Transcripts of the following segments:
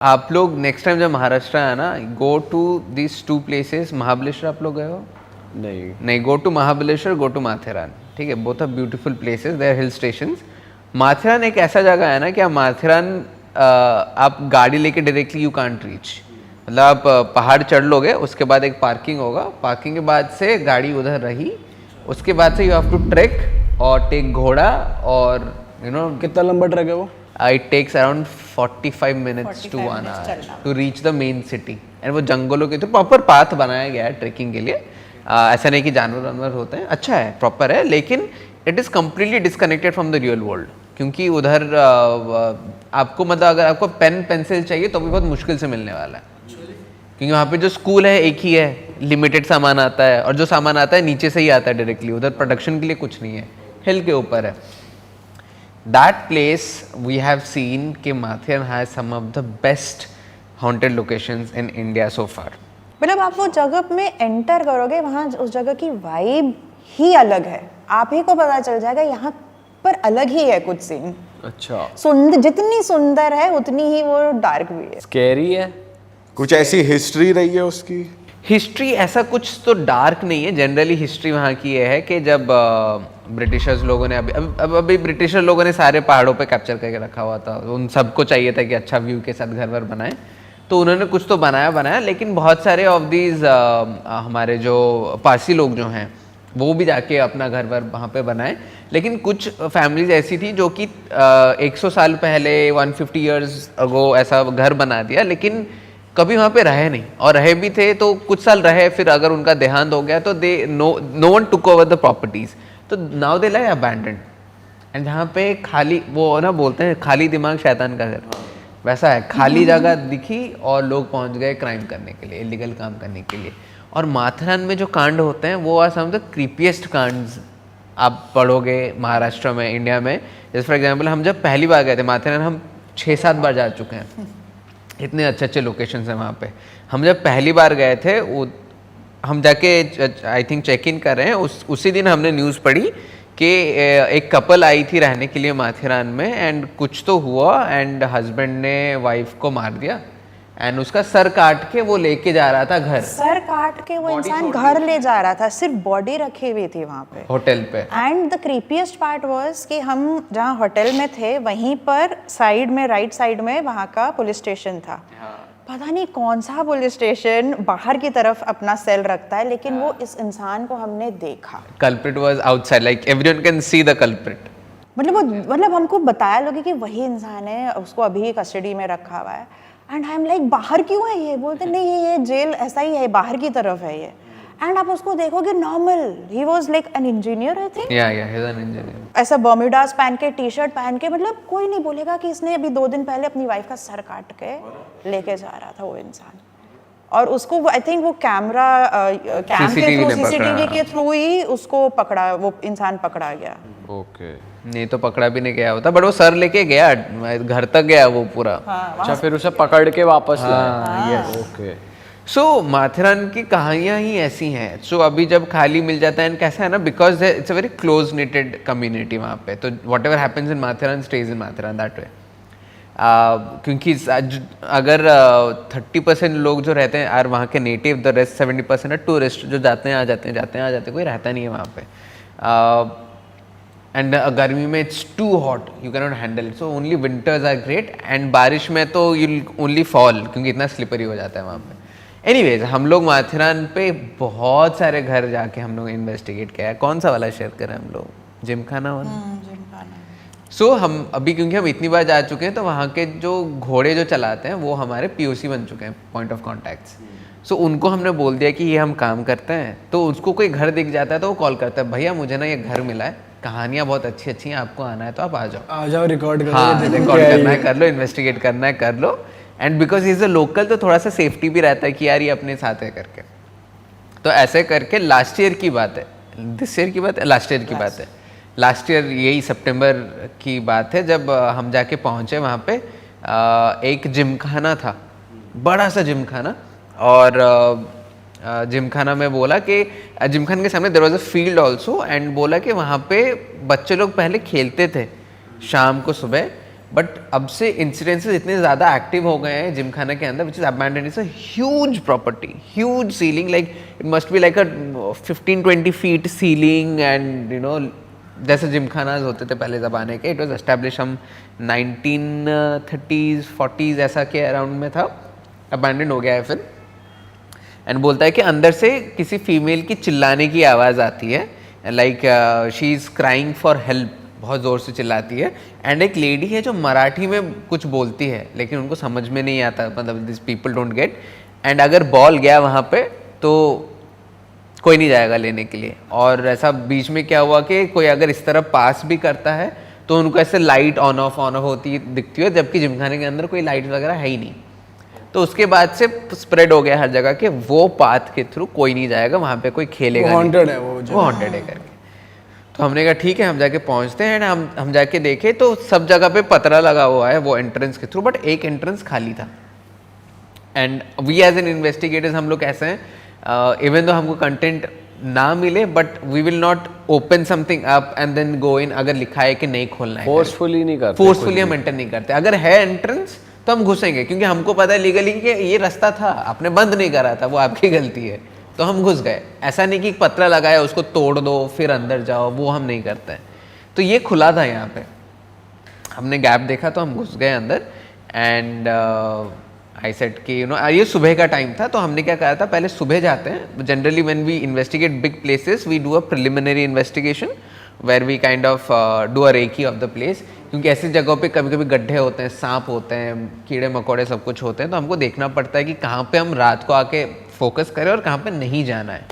आप लोग next time जब महाराष्ट्र आए ना, go to this 2 places. Mahabaleshwar आप लोग गए हो? नहीं, go to Mahabaleshwar, go to Matheran. ठीक है, both are beautiful places, they are hill stations. Matheran एक ऐसा जगह है ना कि आप माथेरान आप गाड़ी लेके डायरेक्टली यू कांट रीच। मतलब आप पहाड़ चढ़ लोगे, उसके बाद एक पार्किंग होगा, पार्किंग के बाद से गाड़ी उधर रही, उसके बाद से यू हैव टू ट्रेक और टेक घोड़ा और कितना लंबा ट्रैक है वो? It takes around 45 minutes to 1 hour to reach the main city. And वो जंगलों के तो प्रॉपर पाथ बनाया गया है ट्रेकिंग के लिए। ऐसा नहीं कि जानवर होते हैं, अच्छा है, प्रॉपर है, लेकिन it is completely disconnected from the real world. क्योंकि उधर आपको मतलब अगर आपको पेन पेंसिल चाहिए तो भी बहुत मुश्किल से मिलने वाला है, क्योंकि वहाँ पे जो स्कूल है एक ही है, लिमिटेड सामान आता है, और जो सामान आता है नीचे से ही आता है डायरेक्टली, उधर प्रोडक्शन के लिए कुछ नहीं है, हिल के ऊपर है। That place we have seen कि Matheran has some of the best haunted locations in India so far. मतलब आप वो जगह में एंटर करोगे, वहाँ उस जगह की वाइब ही अलग है, आप ही को पता चल जाएगा यहाँ पर अलग ही है कुछ सीन। अच्छा, सुंदर, जितनी सुंदर है उतनी ही वो डार्क भी है, स्कैरी है। कुछ ऐसी हिस्ट्री रही है उसकी? हिस्ट्री ऐसा कुछ तो डार्क नहीं है, जनरली हिस्ट्री वहाँ की ये है कि जब ब्रिटिशर्स लोगों ने अभी ब्रिटिशर लोगों ने सारे पहाड़ों पे कैप्चर करके रखा हुआ था, उन सबको चाहिए था कि अच्छा व्यू के साथ घर वर बनाए, तो उन्होंने कुछ तो बनाया, लेकिन बहुत सारे ऑफ दीज हमारे जो पारसी लोग जो हैं वो भी जाके अपना घर वर वहाँ पे बनाए। लेकिन कुछ फैमिलीज ऐसी थी जो कि 100 साल पहले 150 ईयर्स अगो ऐसा घर बना दिया, लेकिन कभी वहाँ पे रहे नहीं, और रहे भी थे तो कुछ साल रहे, फिर अगर उनका देहांत हो गया तो they know one took over the properties, तो now they like abandoned. And जहाँ पे खाली वो ना बोलते हैं खाली दिमाग शैतान का घर, वैसा है, खाली जगह दिखी और लोग पहुँच गए क्राइम करने के लिए, इलीगल काम करने के लिए। और माथेरान में जो कांड होते हैं वो are some of the creepiest कांड्स आप पढ़ोगे महाराष्ट्र में, इंडिया में। जैसे फॉर एग्जाम्पल हम जब पहली बार गए थे माथेरान, हम 6-7 बार जा चुके हैं, इतने अच्छे अच्छे लोकेशंस हैं वहाँ पे। हम जब पहली बार गए थे, वो हम जाके आई थिंक चेक इन कर रहे हैं, उसी दिन हमने न्यूज़ पढ़ी कि एक कपल आई थी रहने के लिए माथेरान में, एंड कुछ तो हुआ एंड हस्बैंड ने वाइफ को मार दिया, एंड उसका सर काट के वो लेके जा रहा था घर। सर काट के वो इंसान घर ले जा रहा था, सिर्फ बॉडी रखी हुई थी वहाँ पे, होटल पे। And the creepiest part was कि हम जहाँ होटल में थे वहीं पर साइड में, राइट साइड में वहाँ का पुलिस स्टेशन था। पता नहीं कौन सा पुलिस स्टेशन बाहर की तरफ अपना सेल रखता है, लेकिन वो इस इंसान को हमने देखा। Culprit was outside, like everyone can see the culprit. मतलब हमको बताया लोग कि वही इंसान है, उसको अभी कस्टडी में रखा हुआ है। एंड आई एम लाइक बाहर क्यों है ये? बोलते नहीं ये जेल ऐसा ही है, बाहर की तरफ है ये। एंड आप उसको देखोगे normal, he was like an engineer I think, या ही इज एन इंजीनियर। ऐसा बर्म्यूडास पहन के, टी शर्ट पहन के, मतलब कोई नहीं बोलेगा कि इसने अभी 2 दिन पहले अपनी वाइफ का सर काट के लेके जा रहा था वो इंसान। और उसको आई थिंक वो कैमरा सीसीटीवी के थ्रू ही उसको पकड़ा, वो इंसान पकड़ा गया। ओके, नहीं तो पकड़ा भी नहीं गया होता, बट वो सर लेके गया, घर तक गया वो पूरा। अच्छा, फिर उसे पकड़ के वापस लाया। ओके। सो माथेरान की कहानियाँ ही ऐसी हैं। सो अभी जब खाली मिल जाता है, कैसा है ना, because it's a very close knitted community वहाँ पे, तो what ever happens in Matheran stage in Matheran that way. क्योंकि अगर 30% लोग जो रहते हैं आर वहाँ के नेटिव, द रेस्ट 70% है टूरिस्ट जो जाते हैं आ जाते हैं, कोई रहता नहीं है वहाँ पे। एंड गर्मी में it's too hot, you can not handle it, so only winters are great, and बारिश में तो यू ओनली फॉल, क्योंकि इतना स्लिपरी हो जाता है वहाँ पे। एनीवेज, हम लोग माथेरान पे बहुत सारे घर जाके हम लोग इन्वेस्टिगेट किया है। कौन सा वाला शेयर करें हम लोग? जिमखाना वाला। सो हम अभी, क्योंकि हम इतनी बार जा चुके हैं, तो वहाँ के जो घोड़े जो चलाते हैं वो हमारे POC बन चुके हैं, पॉइंट ऑफ कॉन्टैक्ट्स। सो उनको हमने बोल दिया कि ये हम काम करते हैं, तो उसको कोई घर दिख जाता है तो वो कॉल करता है, भैया मुझे ना ये घर मिला है, कहानियाँ बहुत अच्छी अच्छी हैं, आपको आना है तो आप आ जाओ, रिकॉर्ड करो। हाँ, रिकॉर्ड करना है कर लो, इन्वेस्टिगेट करना है कर लो। And because is a local, तो थोड़ा सा सेफ्टी भी रहता है कि यार ये अपने साथ है करके। तो ऐसे करके लास्ट ईयर की बात है, दिस ईयर की बात है, लास्ट ईयर की बात है, लास्ट ईयर यही सितंबर की बात है, जब हम जाके पहुँचे वहाँ पे, एक जिमखाना था, बड़ा सा जिमखाना, और जिमखाना में बोला कि जिमखाना के सामने there was a field also, and बोला कि वहाँ पे बच्चे लोग पहले खेलते थे शाम को, सुबह बट अब से इंसिडेंसेस इतने ज़्यादा एक्टिव हो गए हैं जिमखाना के अंदर, which is abandoned, it's a huge property, huge ceiling, like it must be like a 15-20 feet ceiling, and you know जैसे जिमखानाज होते थे पहले ज़माने के, इट वॉज एस्टेब्लिश हम 1930s 40s ऐसा के अराउंड में था, अबैंडन हो गया है फिर। एंड बोलता है कि अंदर से किसी फीमेल की चिल्लाने की आवाज़ आती है, like she is crying for help, बहुत ज़ोर से चिल्लाती है। एंड एक लेडी है जो मराठी में कुछ बोलती है लेकिन उनको समझ में नहीं आता, मतलब this people don't get. And अगर बॉल गया वहाँ पे तो कोई नहीं जाएगा लेने के लिए। और ऐसा बीच में क्या हुआ कि कोई अगर इस तरह पास भी करता है तो उनको ऐसे लाइट ऑन ऑफ होती दिखती है, जबकि जिमखाने के अंदर कोई लाइट वगैरह है ही नहीं। तो उसके बाद से स्प्रेड हो गया हर जगह कि वो पाथ के थ्रू कोई नहीं जाएगा, वहाँ पे कोई खेलेगा नहीं, हॉन्टेड है वो हॉन्टेड है करके। तो हमने कहा ठीक है, हम जाके पहुँचते हैं। हम जाके देखे तो सब जगह पे पतरा लगा हुआ है वो एंट्रेंस के थ्रू, बट एक एंट्रेंस खाली था। And we as an investigators हम लोग ऐसे हैं, इवन तो हमको कंटेंट ना मिले but we will not open something up and then go in, अगर लिखा है कि नहीं खोलना है। फोर्सफुली नहीं करते, फोर्सफुली हम एंटर नहीं करते। अगर है एंट्रेंस तो हम घुसेंगे, क्योंकि हमको पता है लीगली कि ये रास्ता था, आपने बंद नहीं करा था, वो आपकी गलती है, तो हम घुस गए। ऐसा नहीं कि पतरा लगाया उसको तोड़ दो फिर अंदर जाओ, वो हम नहीं करते हैं। तो ये खुला था यहाँ पे, हमने गैप देखा तो हम घुस गए अंदर। एंड आई सेड कि यू नो ये सुबह का टाइम था, तो हमने क्या कहा था, पहले सुबह जाते हैं। Generally when we investigate big places we do a preliminary investigation where we kind of do a recce of the place, क्योंकि ऐसी जगहों पे कभी कभी गड्ढे होते हैं, सांप होते हैं, कीड़े मकोड़े सब कुछ होते हैं, तो हमको देखना पड़ता है कि कहाँ पे हम रात को आके फोकस करें और कहाँ पे नहीं जाना है।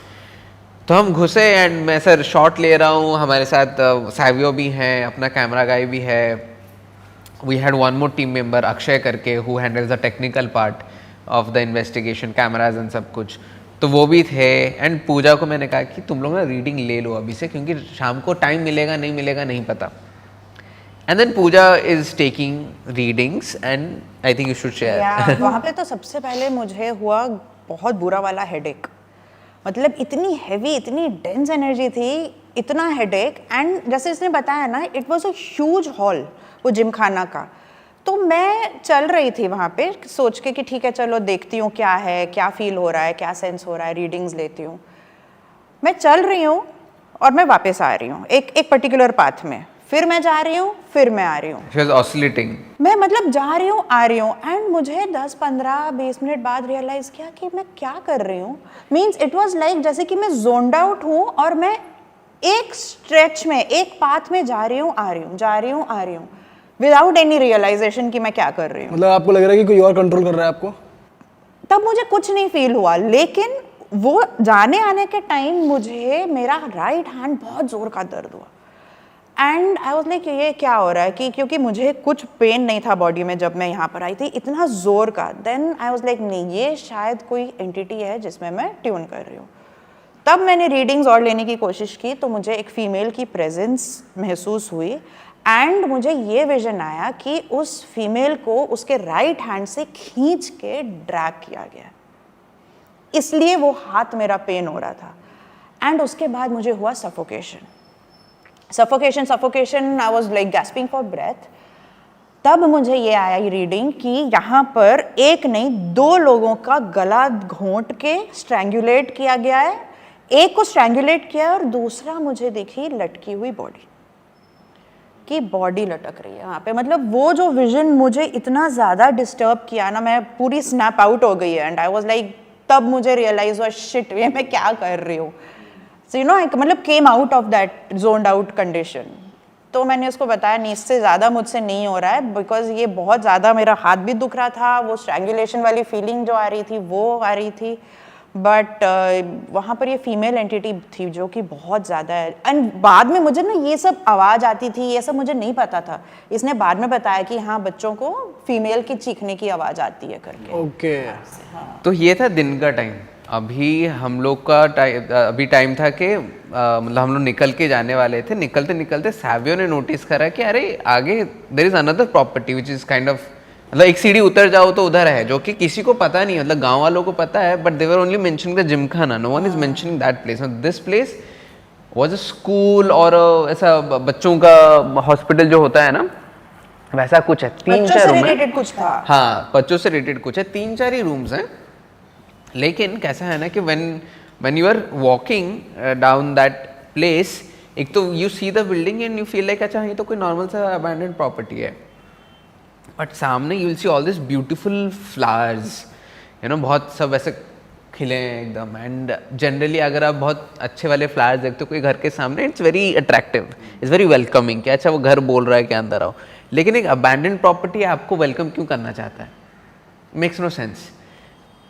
तो हम घुसे एंड मैं सर शॉट ले रहा हूँ, हमारे साथ सैवियो भी हैं, अपना कैमरा गाय भी है। We had one more team member Akshay करके, who handles the technical part of the investigation, cameras and सब कुछ, तो वो भी थे। एंड पूजा को मैंने कहा कि तुम लोग ना रीडिंग ले लो अभी से, क्योंकि शाम को टाइम मिलेगा नहीं मिलेगा नहीं पता। And then Puja is taking readings and I think you should share. वहाँ पे तो सबसे पहले मुझे हुआ बहुत बुरा वाला हेडेक, मतलब इतनी हैवी, इतनी डेंस एनर्जी थी, इतना हेडेक। एंड जैसे इसने बताया ना, it was a huge hall वो जिमखाना का। तो मैं चल रही थी वहाँ पे सोच के कि ठीक है चलो देखती हूँ क्या है, क्या फील हो रहा है, क्या सेंस हो रहा है, रीडिंग्स लेती हूँ। मैं चल रही हूँ और मैं वापस आ रही हूँ एक पर्टिकुलर पाथ में, फिर मैं जा रही हूँ, फिर मैं आ रही हूँ। She was oscillating. मैं मतलब जा रही हूँ आ रही हूँ, एंड मुझे 10-15-20 मिनट बाद रियलाइज किया कि मैं क्या कर रही हूँ। मीन्स इट वाज लाइक जैसे कि मैं जोन्ड आउट हूँ और मैं एक स्ट्रेच में, एक पाथ में जा रही हूँ आ रही हूँ, जा रही हूँ आ रही हूँ, विदाउट एनी रियलाइजेशन कि मैं क्या कर रही हूँ। मतलब आपको लग रहा है कि कोई और कंट्रोल कर रहा है आपको? तब मुझे कुछ नहीं फील हुआ, लेकिन वो जाने आने के टाइम मुझे मेरा राइट हैंड बहुत जोर का दर्द हुआ। एंड आई वाज लाइक ये क्या हो रहा है, कि क्योंकि मुझे कुछ पेन नहीं था बॉडी में जब मैं यहाँ पर आई थी, इतना जोर का। देन आई वाज लाइक नहीं, ये शायद कोई एंटिटी है जिसमें मैं ट्यून कर रही हूँ। तब मैंने रीडिंग्स और लेने की कोशिश की तो मुझे एक फीमेल की प्रेजेंस महसूस हुई। एंड मुझे ये विजन आया कि उस फीमेल को उसके राइट हैंड से खींच के ड्रैग किया गया, इसलिए वो हाथ मेरा पेन हो रहा था। एंड उसके बाद मुझे हुआ suffocation, I was like gasping for breath. तब मुझे ये आया ये रीडिंग कि यहाँ पर एक नहीं 2 लोगों का गला घोंट के स्ट्रैंगुलेट किया गया है। एक को स्ट्रैंगुलेट किया और दूसरा मुझे दिखी लटकी हुई बॉडी, की बॉडी लटक रही है वहाँ पे। मतलब वो जो विजन मुझे इतना ज़्यादा डिस्टर्ब किया ना, मैं पूरी स्नैप आउट हो गई है। एंड आई वॉज लाइक, तब मुझे रियलाइज हुआ शिट ये मैं क्या कर रही हूँ। सो यू नो मतलब came out of that zoned out condition. तो मैंने उसको बताया नहीं, इससे ज़्यादा मुझसे नहीं हो रहा है, बिकॉज ये बहुत ज़्यादा, मेरा हाथ भी दुख रहा था, वो स्ट्रैंगुलेशन वाली फीलिंग जो आ रही थी वो आ रही थी। बट वहाँ पर ये फीमेल एंटिटी थी जो कि बहुत ज़्यादा है। एंड बाद में मुझे ना ये सब आवाज़ आती थी, ये सब मुझे नहीं पता था। इसने बाद में बताया कि हाँ बच्चों को फीमेल की चीखने की आवाज़ आती है करके। ओके तो ये था दिन का टाइम। अभी हम लोग का अभी टाइम था कि मतलब हम लोग निकल के जाने वाले थे। निकलते निकलते सैवियो ने नोटिस करा कि अरे आगे there is another property which is kind of, मतलब एक सीढ़ी उतर जाओ तो उधर है, जो कि किसी को पता नहीं, मतलब गांव वालों को पता है, but they were only mentioning the gymkhana, no one is mentioning that place. This place was a school और ऐसा बच्चों का हॉस्पिटल जो होता है ना, वैसा कुछ है, बच्चों 3-4 से रूम है। रिलेटेड कुछ था। हाँ, बच्चों से रिलेटेड कुछ है, 3-4 ही रूम्स हैं। लेकिन कैसा है ना कि when you are walking down that place, एक तो you see the building and you feel like अच्छा ये तो कोई नॉर्मल सा abandoned property है, बट सामने you will see all this beautiful flowers, you know, बहुत सब ऐसे खिले हैं एकदम। एंड जनरली अगर आप बहुत अच्छे वाले फ्लावर्स देखते हो कोई घर के सामने, it's very attractive, it's very welcoming कि अच्छा वो घर बोल रहा है कि अंदर आओ। लेकिन एक अबैंडन्ड प्रॉपर्टी आपको वेलकम क्यों करना चाहता है? Makes no sense.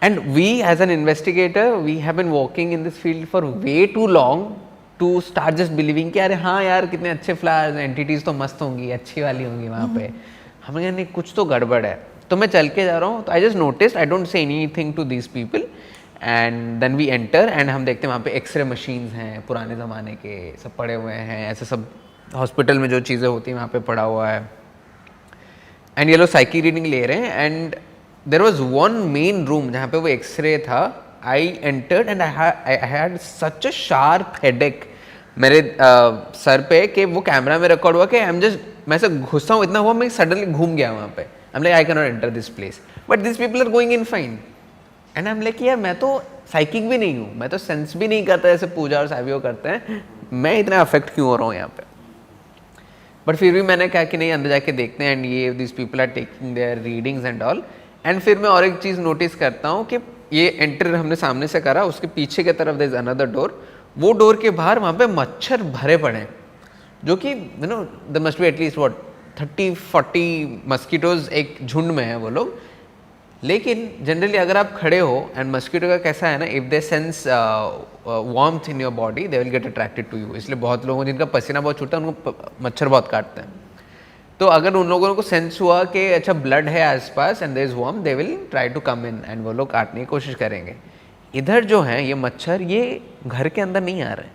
And we as an investigator we have been working in this field for way too long to start just believing कि अरे हाँ यार कितने अच्छे फ्लावर्स, एंटिटीज तो मस्त होंगी, अच्छी वाली होंगी वहाँ पे। हमें कहने कुछ तो गड़बड़ है। तो मैं चल के जा रहा हूँ, तो I just notice, I don't say anything to these people, and then we enter and हम देखते हैं वहाँ पे एक्सरे मशीन्स हैं पुराने ज़माने के, सब पड़े हुए हैं, ऐसे सब हॉस्पिटल में जो चीज़ें होती हैं वहाँ पे पड़ा हुआ है। एंड ये लोग साइकी रीडिंग ले रहे हैं। And there was one main room जहाँ पे वो एक्सरे था। I entered and I had such a sharp headache मेरे सर पे कि वो कैमरा में रिकॉर्ड हुआ कि आई एम जस्ट, मैं ऐसे घुसा हूँ, इतना हुआ मैं सडनली घूम गया वहाँ पे। I am like I can not enter this place but this people are going in fine. And I am like यार मैं तो साइकिक भी नहीं हूँ, मैं तो सेंस भी नहीं करता जैसे पूजा और सावियो करते हैं, मैं इतना अफेक्ट क्यों हो रहा हूँ यहाँ पे? बट फिर भी मैंने कहा कि नहीं अंदर जाके देखते हैं। एंड ये this people are taking their readings and all. And फिर मैं और एक चीज़ नोटिस करता हूँ कि ये एंटर हमने सामने से करा, उसके पीछे की तरफ देयर इज अनदर डोर। वो डोर के बाहर वहाँ पे मच्छर भरे पड़े हैं, जो कि you know there must be at least what 30-40 mosquitoes एक झुंड में है वो लोग। लेकिन जनरली अगर आप खड़े हो एंड मस्कीटो का कैसा है ना, if they sense warmth in your body they will get attracted to you. इसलिए बहुत लोगों जिनका पसीना बहुत छूटता है उनको मच्छर बहुत काटते हैं। तो अगर उन लोगों को सेंस हुआ कि अच्छा ब्लड है आसपास and there is warm, they will try to come in and वो लोग काटने की कोशिश करेंगे। इधर जो है ये मच्छर, ये घर के अंदर नहीं आ रहे,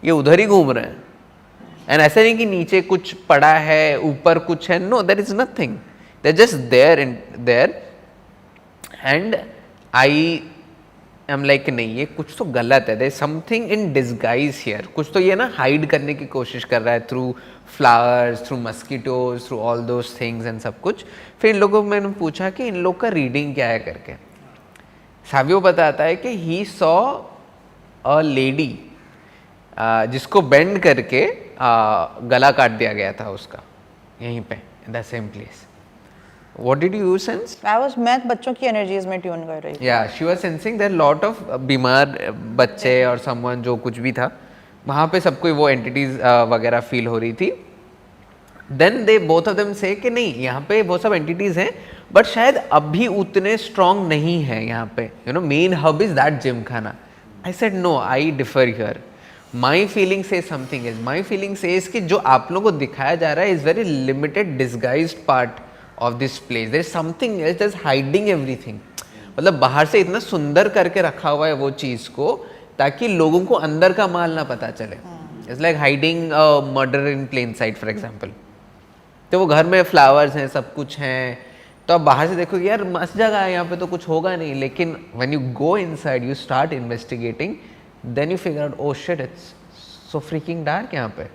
ये उधर ही घूम रहे हैं। एंड ऐसा नहीं कि नीचे कुछ पड़ा है, ऊपर कुछ है, no there is nothing, they are just there in there. And I am like नहीं ये कुछ तो गलत है, there is something in disguise here. कुछ तो ये ना हाइड करने की कोशिश कर रहा है through flowers, through mosquitoes, through all those things and सब कुछ। फिर इन लोगों को मैंने पूछा कि इन लोग का रीडिंग क्या है करके। सावियो बताता है कि ही सॉ अ लेडी जिसको बेंड करके गला काट दिया गया था उसका, यहीं पे in the same place. What did you sense? मैं बच्चों की एनर्जीज में ट्यून कर रही थी। Yeah, she was sensing there lot of बीमार बच्चे और someone जो कुछ भी था वहाँ पे सबको वो एंटिटीज वगैरह फील हो रही थी। Then they both of them say कि नहीं यहाँ पे वो सब एंटिटीज हैं बट शायद अभी उतने स्ट्रॉन्ग नहीं है यहाँ पे, you know main hub is that gym खाना। I said no, I differ here. My feeling says something else. My feeling says कि जो आप लोगों को दिखाया जा रहा है is very limited disguised part of this place. There is something else that's hiding everything. मतलब बाहर से इतना सुंदर करके रखा हुआ है वो चीज़ को ताकि लोगों को अंदर का माल ना पता चले। It's like hiding a murder in plain sight, for example. तो वो घर में फ्लावर्स हैं, सब कुछ हैं, तो आप बाहर से देखोगे यार मस्त जगह है, यहाँ पे तो कुछ होगा नहीं। लेकिन when you go inside, you start investigating, then you figure out, oh shit, it's so freaking dark यहाँ पे।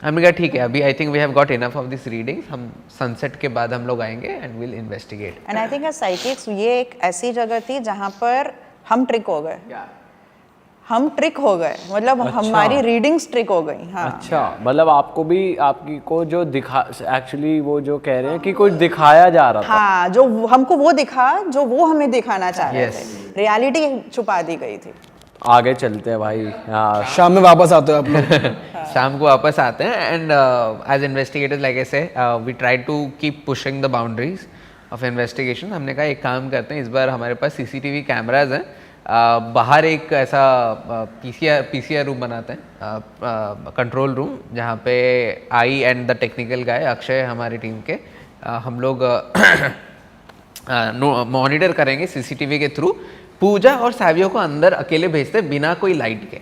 हमने कहा ठीक है अभी I think we have got enough of this readings, हम सनसेट के बाद हम लोग आएंगे and will investigate. And I think as psychics ये एक ऐसी जगह थी जहाँ पर हम ट्रिक हो गए। हम ट्रिक हो गए, मतलब हमारी रीडिंग्स ट्रिक हो गई। हाँ। अच्छा, मतलब आपको भी आपकी को जो दिखा, एक्चुअली वो जो कह रहे हैं कि कुछ दिखाया जा रहा था। हाँ, जो हमको वो दिखा जो वो हमें दिखाना चाह रहे थे, रियलिटी छुपा दी गई थी। आगे चलते हैं भाई। हाँ, शाम में वापस आते हो आप लोग? शाम को वापस आते हैं and as investigators like I say we try to keep pushing the boundaries of investigation. हमने कहा एक काम करते हैं, इस बार हमारे पास सीसीटीवी कैमराज हैं, बाहर एक ऐसा पीसीआर रूम बनाते हैं, कंट्रोल रूम, जहाँ पे I and the technical guy Akshay हमारी टीम के हम लोग मॉनिटर करेंगे सीसीटीवी के थ्रू। पूजा और सावियो को अंदर अकेले भेजते हैं बिना कोई लाइट के,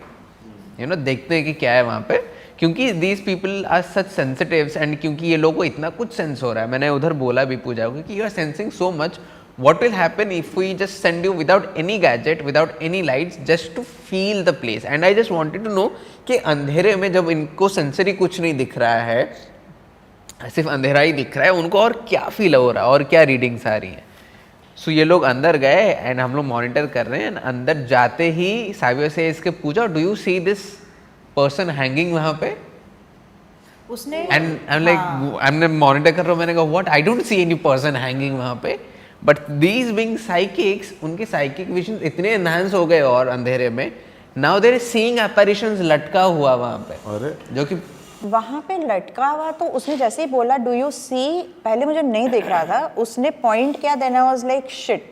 यू नो देखते हैं कि क्या है वहाँ पे, क्योंकि these people are such sensitives and क्योंकि ये लोगों को इतना कुछ सेंस हो रहा है। मैंने उधर बोला भी पूजा को कि you are sensing so much, what will happen if we just send you without any gadget, without any lights, just to feel the place? And I just wanted to know कि अंधेरे में जब इनको सेंसरी कुछ नहीं दिख रहा है सिर्फ अंधेरा ही दिख रहा है उनको, और क्या फील हो रहा है और क्या रीडिंग्स आ रही हैं। सो ये लोग अंदर गए एंड हम लोग मॉनिटर कर रहे हैं। अंदर जाते ही सावियो से इसके पूछा, do you see this person hanging वहाँ पे? उसने and I am like, I monitor कर रहा हूँ, मैंने कहा what, I don't see any person hanging वहाँ पे, बट दीज बीइंग साइकिक्स, उनके साइकिक विजन इतने एनहांस हो गए और अंधेरे में, now there is seeing apparitions लटका हुआ वहाँ पे, अरे जो कि वहाँ पे लटका हुआ। तो उसने जैसे ही बोला डू यू सी, पहले मुझे नहीं दिख रहा था, उसने पॉइंट किया, then I was like shit,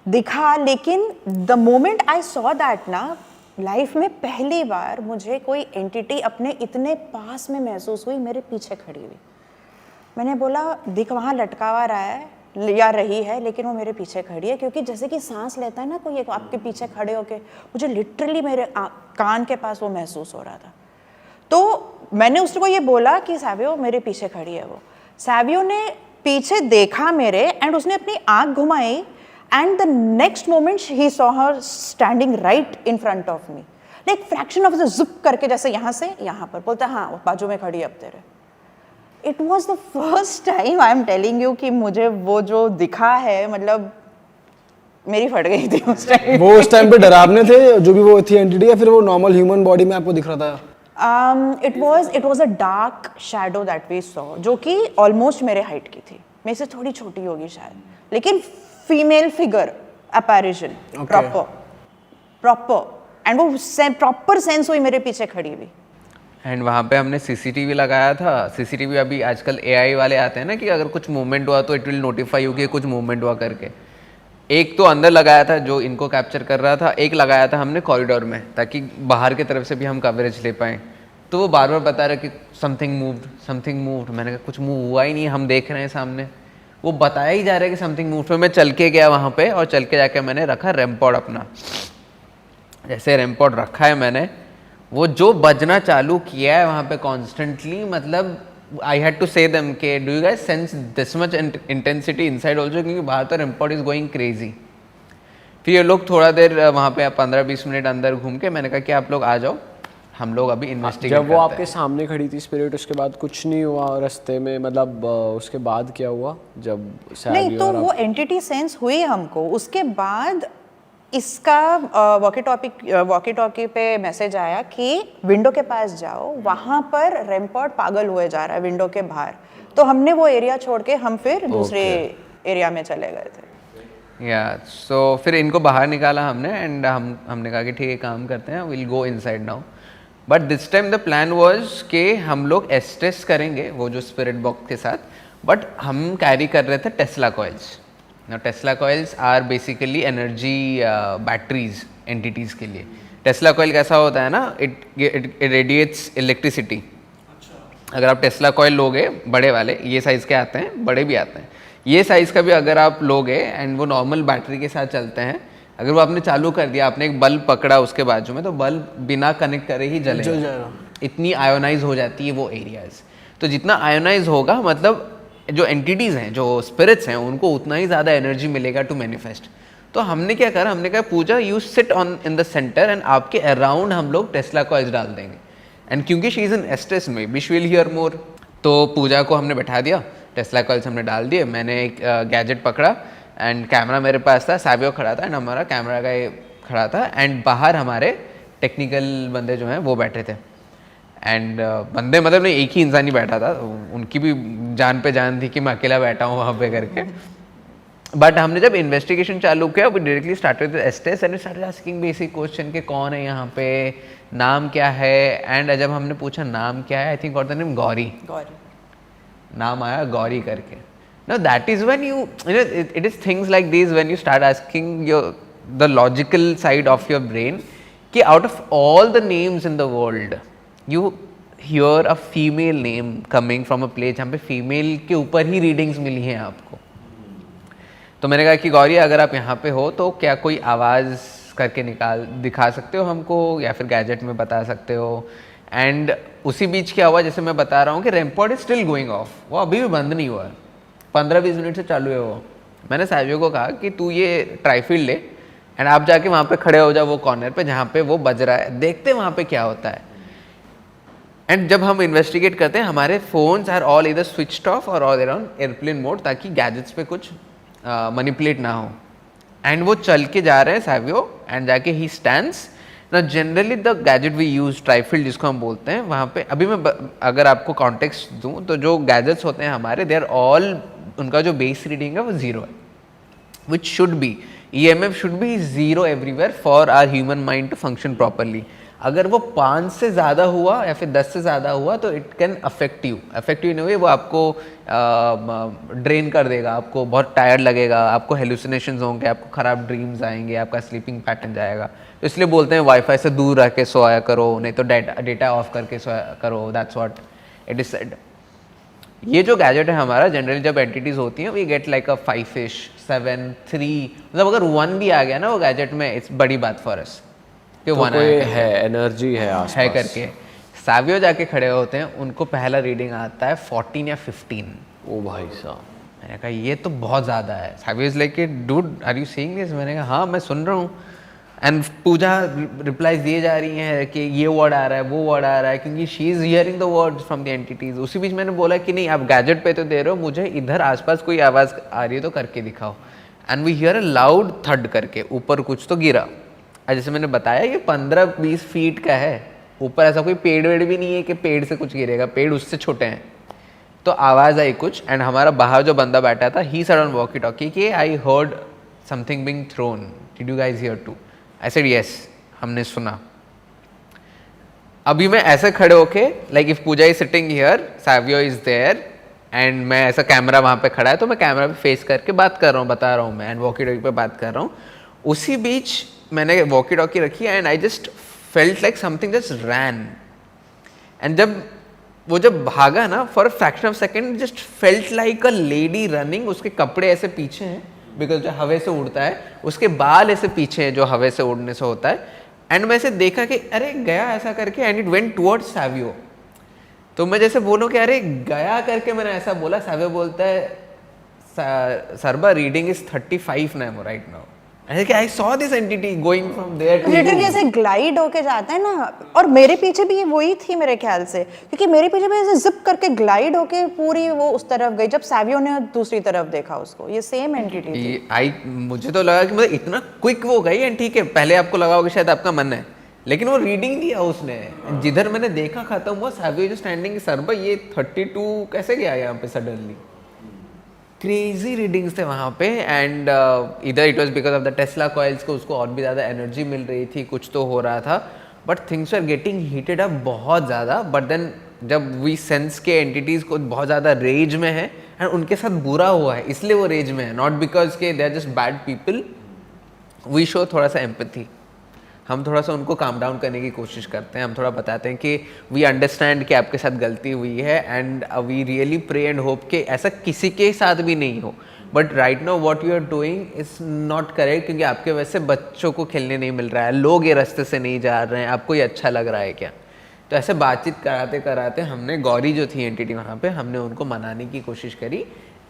दिखा। लेकिन the moment I saw that ना, लाइफ में पहली बार मुझे कोई एंटिटी अपने इतने पास में महसूस हुई, मेरे पीछे खड़ी हुई। मैंने बोला दिख वहाँ लटका हुआ रहा है या रही है, लेकिन वो मेरे पीछे खड़ी है। क्योंकि जैसे कि सांस लेता है ना कोई एक आपके पीछे खड़े होके, मुझे लिटरली मेरे कान के पास वो महसूस हो रहा था। तो मैंने उसको ये बोला कि सैवियो मेरे पीछे खड़ी है वो। सैवियो ने पीछे देखा मेरे एंड उसने अपनी आँख घुमाई and the next moment he saw her standing right in front of me, like fraction of the zip करके, जैसे यहाँ से यहाँ पर। बोलता हाँ वो बाजू में खड़ी है अब तेरे। It was the first time, I am telling you, कि मुझे वो जो दिखा है, मतलब मेरी फट गई थी उस टाइम। वो उस टाइम पे डरावने थे जो भी वो थी एंटिटी, या फिर वो नॉर्मल ह्यूमन बॉडी में आपको दिख रहा था? It was a dark shadow that we saw, जो कि ऑलमोस्ट मेरे हाइट की थी, मेरे से थोड़ी छोटी होगी शायद, लेकिन फीमेल फिगर अपैरिशन, प्रॉपर एंड वो प्रॉपर सेंस हुई मेरे पीछे खड़ी हुई। एंड वहाँ पे हमने सीसीटीवी लगाया था। सीसीटीवी अभी आजकल एआई वाले आते हैं ना कि अगर कुछ मूवमेंट हुआ तो इट विल नोटिफाई यू कि कुछ मूवमेंट हुआ करके। एक तो अंदर लगाया था जो इनको कैप्चर कर रहा था, एक लगाया था हमने कॉरिडोर में, ताकि बाहर की तरफ से भी हम कवरेज ले पाएँ। तो वो बार बार बता रहे कि समथिंग मूव्ड। मैंने कहा कुछ मूव हुआ ही नहीं, हम देख रहे हैं सामने। वो बताया ही जा रहा है कि समथिंग मूव। फिर मैं चल के गया वहाँ पे और चल के जाके मैंने रखा रैम पॉड अपना। जैसे रैम पॉड रखा है मैंने, वो जो बजना चालू किया है वहाँ पे कॉन्स्टेंटली, मतलब आई हैड टू से देम के do you guys sense this much intensity inside also, क्योंकि बाहर तो RAM pod is going crazy. फिर ये लोग थोड़ा देर वहाँ पे 15-20 मिनट अंदर घूम के, मैंने कहा कि आप लोग आ जाओ, हम लोग अभी इन्वेस्टिगेट। जब वो आपके सामने खड़ी थी स्पिरिट, उसके बाद कुछ नहीं हुआ रास्ते में? मतलब उसके बाद क्या हुआ जब नहीं, तो वो एंटिटी सेंस हुई हमको। उसके बाद इसका वॉकी टॉकी पे मैसेज आया कि विंडो के पास जाओ, वहाँ पर रैमपॉड पागल हुए जा रहा है विंडो के बाहर। तो हमने वो एरिया छोड़ के हम फिर दूसरे एरिया में चले गए थे। या सो फिर इनको बाहर निकाला हमने एंड हमने कहा कि ठीक है काम करते हैं, will go inside now. But this time the plan was कि हम लोग एस्ट्रेस करेंगे वो जो स्पिरिट बॉक्स के साथ, बट हम कैरी कर रहे थे Tesla coils. Now Tesla coils are basically energy batteries entities के लिए। टेस्ला कॉइल कैसा होता है ना, it radiates electricity। अगर आप टेस्ला कॉइल लोगे बड़े वाले, ये साइज़ के आते हैं, बड़े भी आते हैं, ये साइज़ का भी अगर आप लोगे एंड वो नॉर्मल बैटरी के साथ चलते हैं, अगर वो आपने चालू कर दिया, आपने एक बल्ब पकड़ा उसके बाजू में, तो बल्ब बिना कनेक्ट करे ही जल जाएगा। इतनी आयोनाइज हो जाती है वो एरियाज। तो जितना आयोनाइज होगा, मतलब जो एंटिटीज़ हैं, जो स्पिरिट्स हैं, उनको उतना ही ज़्यादा एनर्जी मिलेगा टू मैनिफेस्ट। तो हमने क्या करा, हमने कहा Puja you sit on in the centre and आपके अराउंड हम लोग टेस्ला कॉइल्स डाल देंगे। एंड क्योंकि शी इज़ इन एस्ट्रेस में बी शी विल हियर मोर, तो पूजा को हमने बैठा दिया, टेस्ला कॉइल्स हमने डाल दिए। मैंने एक गैजेट पकड़ा एंड कैमरा मेरे पास था, सैवियो खड़ा था एंड हमारा कैमरा का खड़ा था एंड बाहर हमारे टेक्निकल बंदे जो हैं वो बैठे थे। एंड बंदे मतलब नहीं, एक ही इंसान ही बैठा था, उनकी भी जान पे जान थी कि मैं अकेला बैठा हूँ वहाँ पे करके। बट हमने जब इन्वेस्टिगेशन चालू किया, we directly started with Estes and started asking basic question कि कौन है यहाँ पे, नाम क्या है। एंड जब हमने पूछा नाम क्या है, I think got the name Gauri, नाम आया गौरी करके। Now that is when you know it is things like these when you start asking the logical side of your brain कि out of all the names in the world you hear a female name coming from a place जहाँ पे female के ऊपर ही readings मिली हैं आपको। तो मैंने कहा कि गौरी अगर आप यहाँ पे हो तो क्या कोई आवाज़ करके दिखा सकते हो हमको, या फिर गैजेट में बता सकते हो। एंड उसी बीच क्या हुआ, जैसे मैं बता रहा हूँ कि रैमपॉड इज स्टिल गोइंग ऑफ, वो अभी भी बंद नहीं हुआ है, 15-20 मिनट से चालू है वो। मैंने सैवियो को कहा कि तू ये ट्राईफील्ड ले एंड आप जाके वहाँ पे खड़े हो जाओ वो कॉर्नर पे जहाँ पे वो बज रहा है, देखते वहाँ पे क्या होता है। एंड जब हम इन्वेस्टिगेट करते हैं हमारे फोन्स आर ऑल इधर स्विच्ड ऑफ और ऑल ऑन एयरप्लेन मोड, ताकि गैजेट्स पे कुछ मैनिपुलेट ना हो। एंड वो चल के जा रहे हैं सैवियो, एंड जाके ही स्टैंड्स ना। Generally the gadget we use TriField जिसको हम बोलते हैं, वहाँ पे अभी मैं अगर आपको कॉन्टेक्स्ट दूँ तो जो गैजेट्स होते हैं हमारे, दे आर ऑल, उनका जो बेस रीडिंग है वो 0 है, which should be, EMF should be 0 everywhere for our human mind to function properly. अगर वो 5 से ज़्यादा हुआ या फिर 10 से ज़्यादा हुआ तो it can affect you in a way, वो आपको ड्रेन कर देगा, आपको बहुत टायर्ड लगेगा, आपको हेलुसिनेशंस होंगे, आपको ख़राब ड्रीम्स आएंगे, आपका स्लीपिंग पैटर्न जाएगा। तो इसलिए बोलते हैं वाईफाई से दूर रह के सोया करो, नहीं तो डेटा ऑफ करके सोया करो, that's what it is said. ये जो गैजेट है हमारा, जनरली जब एंटिटीज होती हैं we get like a 5-ish 7 3, मतलब अगर 1 भी आ गया ना वो गैजेट में, इट्स बड़ी बात फॉर अस कि तो 1 कोई है, एनर्जी है आसपास है करके। सैवियो जाके खड़े होते हैं, उनको पहला रीडिंग आता है 14 या 15। ओ भाई साहब, मैंने कहा ये तो बहुत ज़्यादा है। Savio is like dude are you seeing this? मैंने कहा हाँ मैं सुन रहा हूँ। एंड पूजा रिप्लाईज दिए जा रही हैं कि ये वर्ड आ रहा है, वो वर्ड आ रहा है, क्योंकि she is hearing the words from the entities. उसी बीच मैंने बोला कि नहीं आप गैजेट पे तो दे रहे हो, मुझे इधर आसपास कोई आवाज़ आ रही है तो करके दिखाओ। And we hear a loud thud करके, ऊपर कुछ तो गिरा। जैसे मैंने बताया ये 15-20 फीट का है, ऊपर ऐसा कोई पेड़ वेड़ भी नहीं है कि पेड़ से कुछ गिरेगा, पेड़ उससे छोटे हैं। तो आवाज़ आई कुछ, एंड हमारा बाहर जो बंदा बैठा था, he said on walkie talkie कि I heard something being thrown, did you guys hear too? I said yes, हमने सुना। अभी मैं ऐसे खड़े होके, like if Puja is sitting here, Savio is there, and मैं ऐसा कैमरा वहाँ पे खड़ा है तो मैं कैमरा पे फेस करके बात कर रहा हूँ, बता रहा हूँ मैं, एंड वॉकी टॉकी पे बात कर रहा हूँ। उसी बीच मैंने वॉकी टॉकी रखी and I just felt like something just ran. And जब भागा ना, for a fraction of second just felt like a lady running. उसके कपड़े ऐसे पीछे हैं बिकॉज जो हवा से उड़ता है, उसके बाल ऐसे पीछे हैं जो हवा से उड़ने से होता है। एंड मैं ऐसे देखा कि अरे गया ऐसा करके, and it went towards Savio. तो मैं जैसे बोलूँ कि अरे गया करके मैंने ऐसा बोला, सैवियो बोलता है सरबा reading is 35 now right now. I saw this entity going from there to literally you. ऐसे ग्लाइड होके जाता है ना, और मेरे पीछे भी वही थी मेरे ख्याल से, क्योंकि मेरे पीछे भी ऐसे जिप करके ग्लाइड होके पूरी वो उस तरफ गई, जब सैवियो ने दूसरी तरफ देखा उसको, ये सेम एंटिटी थी। मुझे तो लगा कि मतलब इतना क्विक वो गई, एंड ठीक है पहले आपको लगा होगा शायद आपका मन है, लेकिन वो रीडिंग दिया उसने। जिधर मैंने देखा खत्म हुआ, सैवियो जो स्टैंडिंग, सर भाई ये 32 कैसे गया यहाँ पे सडनली। क्रेजी रीडिंग्स थे वहाँ पे। एंड इधर it was because of the Tesla coils को उसको और भी ज़्यादा एनर्जी मिल रही थी, कुछ तो हो रहा था, but things are getting heated up बहुत ज़्यादा। बट देन जब वी सेंस के एंटिटीज़ को बहुत ज़्यादा रेज में है एंड उनके साथ बुरा हुआ है, इसलिए वो रेज में है, नॉट बिकॉज के they are just bad people. We show थोड़ा सा एम्पैथी, हम थोड़ा सा उनको काम डाउन करने की कोशिश करते हैं। हम थोड़ा बताते हैं कि वी अंडरस्टैंड कि आपके साथ गलती हुई है, and we really pray and hope कि ऐसा किसी के साथ भी नहीं हो। But right now what you are doing is not correct, क्योंकि आपके वजह से बच्चों को खेलने नहीं मिल रहा है, लोग ये रास्ते से नहीं जा रहे हैं, आपको ये अच्छा लग रहा है क्या? तो ऐसे बातचीत कराते कराते हमने गौरी जो थी एंटिटी वहाँ पे, हमने उनको मनाने की कोशिश करी।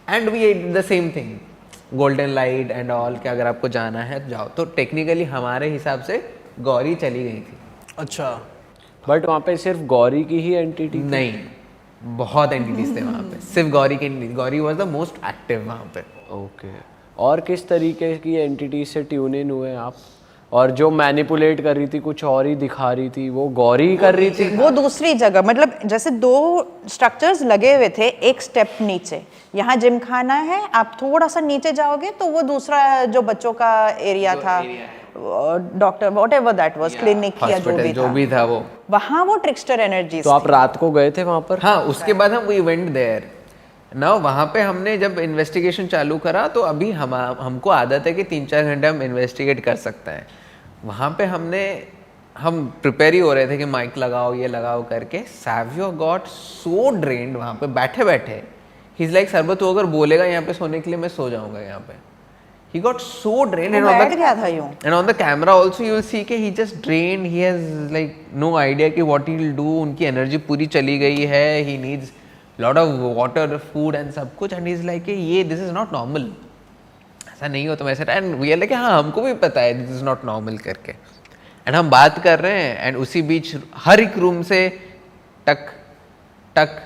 And we did the same thing, golden light and all, कि अगर आपको जाना है तो जाओ। तो टेक्निकली हमारे हिसाब से गौरी चली गई थी। अच्छा, बट वहाँ पे सिर्फ गौरी की ही एंटिटी? नहीं, बहुत एंटिटीज थे वहाँ पे, सिर्फ गौरी की नहीं। Gauri was the most active वहाँ पे। ओके, और किस तरीके की एंटिटी से ट्यून इन हुए आप? और जो मैनिपुलेट कर रही थी, कुछ और ही दिखा रही थी, वो गौरी कर रही थी? वो दूसरी जगह, मतलब जैसे 2 स्ट्रक्चर्स लगे हुए थे एक स्टेप नीचे, यहाँ जिम खाना है, आप थोड़ा सा नीचे जाओगे तो वो दूसरा जो बच्चों का एरिया था, doctor whatever that was, clinic या जो भी था वो, वहाँ वो ट्रिक्स्टर एनर्जी। तो आप रात को गए थे वहाँ पर? हाँ, उसके बाद हम वी वेंट देयर ना। वहाँ पे हमने जब इन्वेस्टिगेशन चालू करा तो अभी हमको आदत है कि 3-4 घंटे हम इन्वेस्टिगेट कर सकते हैं। वहाँ पे हम प्रिपेयर ही हो रहे थे कि माइक लगाओ, ये लगाओ करके। सैवियो गॉट सो ड्रेन्ड वहाँ पे बैठे बैठे। ही इज लाइक सरबत, तू अगर बोलेगा यहाँ पे सोने के लिए, मैं सो जाऊँगा यहाँ पे। He got so drained, and on the camera also you will see कि he just drained. He has like no idea कि what he will do. उनकी energy पूरी चली गई है. He needs lot of water, food and सब कुछ. And he's like कि ये this is not normal. ऐसा नहीं होता वैसे. And we are like हाँ, हमको भी पता है this is not normal करके. And हम बात कर रहे हैं and उसी बीच हर एक रूम से टक टक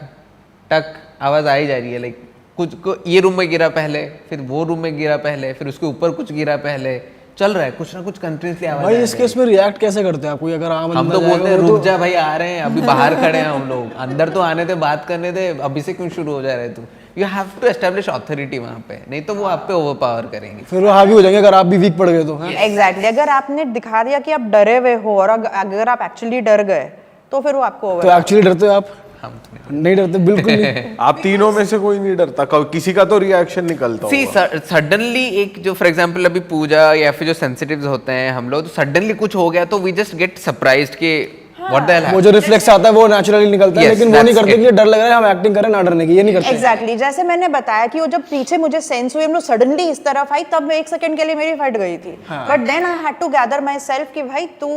टक आवाज़ आई जा रही है, लाइक कुछ को ये रूम में गिरा पहले, फिर वो रूम में गिरा पहले, फिर उसके ऊपर कुछ गिरा पहले, चल रहा है कुछ ना कुछ कंटिन्यूसली आवाज भाई आ इस रही है। केस में रिएक्ट कैसे करते हैं आप? कोई अगर आम हम तो बोलते हैं रुक जा भाई, आ रहे हैं अभी, बाहर खड़े हैं हम लोग, अंदर तो आने दे, बात करने दे, अभी से क्यों शुरू हो जा रहे तू? You have to establish authority वहाँ पे, नहीं तो वो आप पे ओवर पावर करेंगे। फिर वो हावी हो जाएंगे अगर आप भी वीक पड़ गए तो। हाँ? एग्जैक्टली अगर आपने दिखा दिया कि आप डरे हुए हो और अगर आप एक्चुअली डर गए तो फिर वो आपको तो एक्चुअली डरते हो आप? हम तो नहीं डरते, बिल्कुल नहीं। आप तीनों में से कोई नहीं डरता? किसी का तो रिएक्शन निकलता सी होगा। सडनली एक जो फॉर एग्जांपल अभी पूजा या फिर जो सेंसिटिव्स होते हैं हम लोग, तो सडनली कुछ हो गया तो वी जस्ट गेट सरप्राइज्ड कि व्हाट द हेल। वो जो रिफ्लेक्स आता है वो नेचुरली निकलता है, Yes, लेकिन वो नहीं that's करते it. कि डर लग रहा है हम एक्टिंग करें ना डरने की, ये नहीं करते। एग्जैक्टली जैसे मैंने बताया कि वो जब पीछे मुझे सेंस हुई, हम लोग सडनली इस तरफ आई, तब एक सेकंड के लिए मेरी फट गई थी, but then I had to gather myself कि भाई तू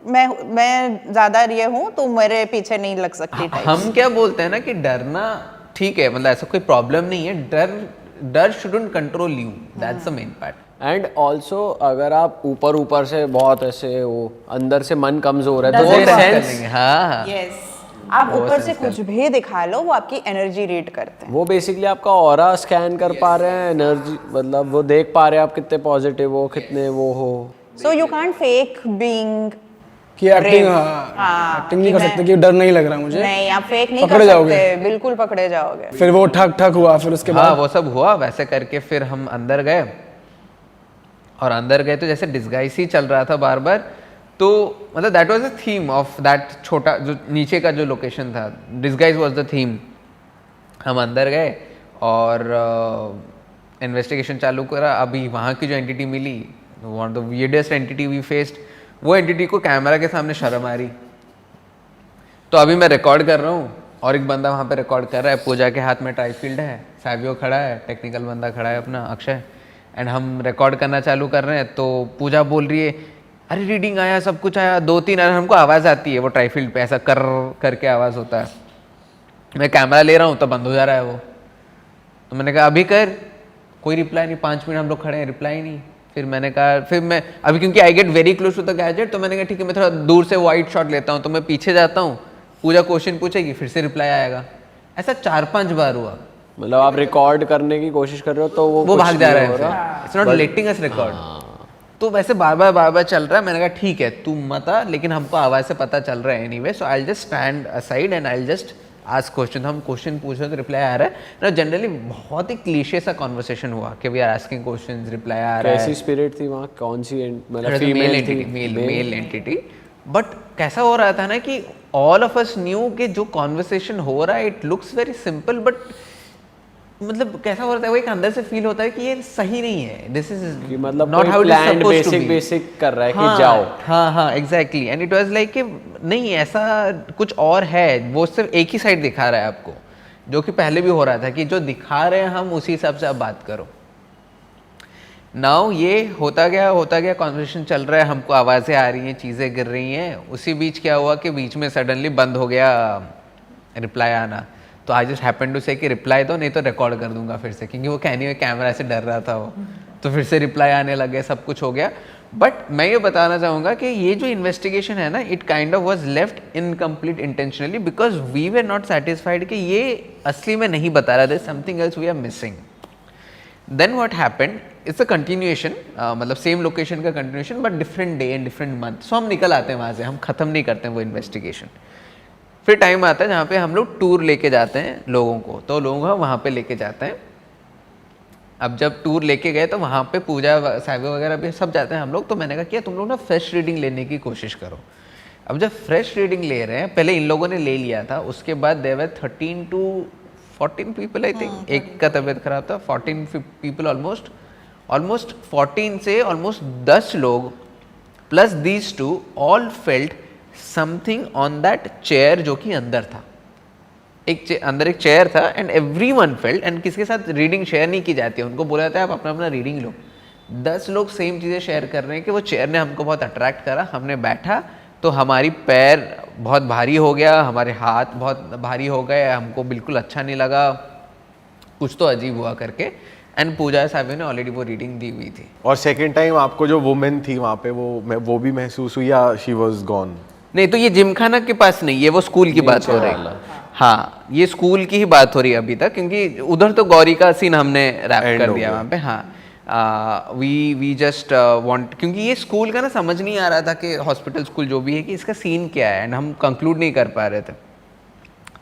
मैं ज्यादा ये हूँ, तू मेरे पीछे नहीं लग सकती type. हम क्या बोलते हैं ना कि डरना ठीक है, मतलब ऐसा कोई प्रॉब्लम नहीं है, डर shouldn't control you, that's the main part. And also अगर आप ऊपर ऊपर से बहुत ऐसे वो अंदर से मन कमजोर है तो वो वो sense कर सेंस लेंगे, हाँ हाँ। आप ऊपर से कुछ भी दिखा लो, वो आपकी एनर्जी रीड करते हैं। वो बेसिकली आपका ऑरा स्कैन कर पा रहे हैं, एनर्जी मतलब वो देख पा रहे हैं आप कितने पॉजिटिव हो, कितने वो हो। So you can't fake being कि एक्टिंग हाँ, एक्टिंग नहीं कर सकते कि डर नहीं लग रहा मुझे। नहीं, आप फेक नहीं पकड़े कर जाओगे। सकते, बिल्कुल पकड़े जाओगे। फिर वो ठक ठक हुआ, फिर उसके हाँ बाद वो सब हुआ, वैसे करके फिर हम अंदर गए, और अंदर गए तो जैसे डिस्गाइज ही चल रहा था बार बार, तो मतलब that was the theme of that छोटा जो नीचे का जो लोकेशन था, डिस्गाइज वाज द थीम। हम अंदर गए और इन्वेस्टिगेशन चालू करा। अभी वहाँ की जो एंटिटी मिली, one of the weirdest entity we faced, वो एंटिटी को कैमरा के सामने शर्म आ रही। तो अभी मैं रिकॉर्ड कर रहा हूँ और एक बंदा वहाँ पे रिकॉर्ड कर रहा है, पूजा के हाथ में ट्राईफील्ड है, सैवियो खड़ा है, टेक्निकल बंदा खड़ा है अपना अक्षय, एंड हम रिकॉर्ड करना चालू कर रहे हैं। तो पूजा बोल रही है अरे रीडिंग आया, सब कुछ आया, 2-3 हमको आवाज़ आती है, वो ट्राईफील्ड पे ऐसा कर करके आवाज़ होता है। मैं कैमरा ले रहा हूँ तो बंद हो जा रहा है वो। तो मैंने कहा अभी कर, कोई रिप्लाई नहीं, 5 मिनट हम लोग खड़े हैं, रिप्लाई नहीं। फिर मैंने कहा, फिर मैं अभी क्योंकि I get very close to the gadget, तो मैंने कहा ठीक है मैं थोड़ा दूर से वाइड शॉट लेता हूँ। तो मैं पीछे जाता हूँ, पूजा क्वेश्चन पूछेगी, फिर से रिप्लाई आएगा। ऐसा 4-5 बार हुआ। मतलब आप रिकॉर्ड करने की कोशिश कर रहे हो तो वो कुछ भाग जा नहीं रहा हो है, it's not letting us record. तो वैसे बार बार चल रहा है। मैंने कहा ठीक है तू मत आ, लेकिन हमको आवाज़ से पता चल रहा है anyway, so I will just stand aside and I will just ask question. हम क्वेश्चन पूछ रहे तो रिप्लाई आ रहा है ना। जनरली बहुत ही क्लीशे सा कॉन्वर्सेशन हुआ कि we are asking questions, reply आ रहा है। कैसी स्पिरिट थी वहाँ, कौन सी मतलब मेल फीमेल एंटिटी, थी? Male entity. बट कैसा हो रहा था ना कि ऑल ऑफ अस न्यू कि जो कॉन्वर्सेशन हो रहा है it looks very simple, but मतलब कैसा हो रहा है वो एक अंदर से फील होता है कि ये सही नहीं है, दिस इज कि मतलब not how it is supposed to basic be. Basic कर रहा है कि जाओ। हाँ exactly, and it was like कि नहीं ऐसा कुछ और है, वो सिर्फ एक ही साइड दिखा रहा है आपको, जो कि पहले भी हो रहा था कि जो दिखा रहे हैं हम उसी हिसाब से आप बात करो। नाउ ये होता गया कॉन्वर्सेशन चल रहा है, हमको आवाज़ें आ रही हैं, चीज़ें गिर रही हैं। उसी बीच क्या हुआ कि बीच में सडनली बंद हो गया रिप्लाई आना। तो आई जस्ट हैपन टू से कि रिप्लाई दो, नहीं तो रिकॉर्ड कर दूंगा फिर से, क्योंकि वो कहने में कैमरा से डर रहा था वो। तो फिर से रिप्लाई आने लग गए, सब कुछ हो गया। बट मैं ये बताना चाहूँगा कि ये जो इन्वेस्टिगेशन है ना, it kind of was left incomplete intentionally, because we were not satisfied कि ये असली में नहीं बता रहा था, something else we are missing. Then what happened, it's a continuation, मतलब सेम लोकेशन का continuation but different day and different month. So हम निकल आते हैं वहाँ से, हम ख़त्म नहीं करते हैं वो इन्वेस्टिगेशन। फिर टाइम आता है जहाँ पे हम लोग टूर लेके जाते हैं लोगों को, तो लोगों को वहाँ पे लेके जाते हैं। अब जब टूर लेके गए तो वहाँ पे पूजा साहिब वगैरह भी सब जाते हैं हम लोग। तो मैंने कहा कि तुम लोग ना फ्रेश रीडिंग लेने की कोशिश करो। अब जब फ्रेश रीडिंग ले रहे हैं, पहले इन लोगों ने ले लिया था, उसके बाद there were 13 to 14 people I think, एक का तबीयत खराब था, 14 पीपल ऑलमोस्ट 14 से ऑलमोस्ट 10 लोग plus these two all felt something on that chair जो कि अंदर था। अंदर एक चेयर था एंड एवरीवन फेल्ट, एंड किसी के साथ रीडिंग शेयर नहीं की जाती है, उनको बोला जाता है आप अपना अपना रीडिंग लो। 10 लोग सेम चीज़ें शेयर कर रहे हैं कि वो चेयर ने हमको बहुत अट्रैक्ट करा, हमने बैठा तो हमारी पैर बहुत भारी हो गया, हमारे हाथ बहुत भारी हो गए, हमको बिल्कुल अच्छा नहीं लगा, कुछ तो अजीब हुआ करके। एंड पूजा साहब ने ऑलरेडी वो रीडिंग दी हुई थी। और सेकंड टाइम आपको जो वुमेन थी वहाँ पे वो भी महसूस हुई या शी वाज गॉन? नहीं तो ये जिमखाना के पास नहीं, ये वो स्कूल की बात हो रही है। हाँ ये स्कूल की ही बात हो रही है अभी तक, क्योंकि उधर तो गौरी का सीन हमने रैप कर दिया वहाँ पे। हाँ वी जस्ट वांट, क्योंकि ये स्कूल का ना समझ नहीं आ रहा था कि हॉस्पिटल स्कूल जो भी है कि इसका सीन क्या है, एंड हम कंक्लूड नहीं कर पा रहे थे।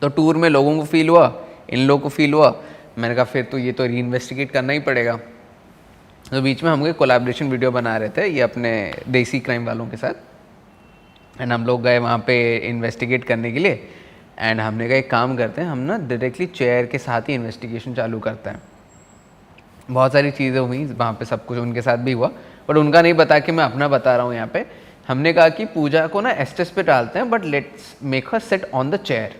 तो टूर में लोगों को फील हुआ, इन लोगों को फील हुआ, मैंने कहा फिर तो ये तो री इन्वेस्टिगेट करना ही पड़ेगा। तो बीच में हम कोई कोलैबोरेशन वीडियो बना रहे थे ये अपने देसी क्राइम वालों के साथ, एंड हम लोग गए वहाँ पे इन्वेस्टिगेट करने के लिए। एंड हमने कहा एक काम करते हैं, हम ना डायरेक्टली चेयर के साथ ही इन्वेस्टिगेशन चालू करते हैं। बहुत सारी चीज़ें हुई वहाँ पे, सब कुछ उनके साथ भी हुआ, बट उनका नहीं बता के मैं अपना बता रहा हूँ यहाँ पे। हमने कहा कि पूजा को ना एस्टेस पे डालते हैं, but let's make her sit on the chair,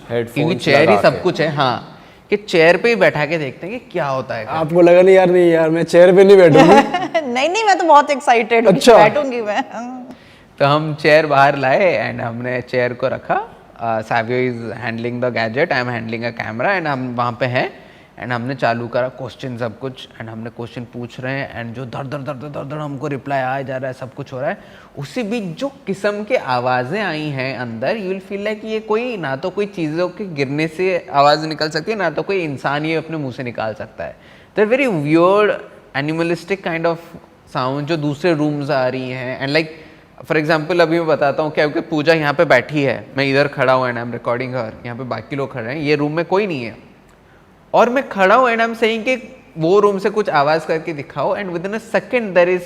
क्योंकि चेयर ही सब कुछ है। हाँ कि चेयर पे ही बैठा के देखते हैं कि क्या होता है। आपको लगा नहीं यार मैं चेयर पे नहीं बैठूंगी। नहीं मैं तो बहुत एक्साइटेड हूँ, अच्छा। बैठूंगी मैं। तो हम चेयर बाहर लाए एंड हमने चेयर को रखा। Savio is handling the gadget, I am handling a camera, and हम वहाँ पे हैं। एंड हमने चालू करा क्वेश्चन सब कुछ, एंड हमने क्वेश्चन पूछ रहे हैं, एंड जो धड़ धड़ धड़ धड़ धड़ धड़ हमको रिप्लाई आ जा रहा है, सब कुछ हो रहा है। उसी बीच जो किस्म के आवाज़ें आई हैं अंदर, यू विल फील लाइक ये कोई ना तो कोई चीज़ों के गिरने से आवाज़ निकल सकती है, ना तो कोई इंसान ये अपने मुंह से निकाल सकता है। The very weird animalistic kind of sound जो दूसरे रूम्स आ रही हैं। एंड लाइक फॉर एग्जाम्पल अभी मैं बताता हूँ, क्योंकि पूजा यहाँ पे बैठी है, मैं इधर खड़ा हूँ एंड आई एम रिकॉर्डिंग हर, यहाँ पे बाकी लोग खड़े हैं, ये रूम में कोई नहीं है, और मैं खड़ा हूँ एंड आई एम सेइंग कि वो रूम से कुछ आवाज़ करके दिखाओ, and within a second there is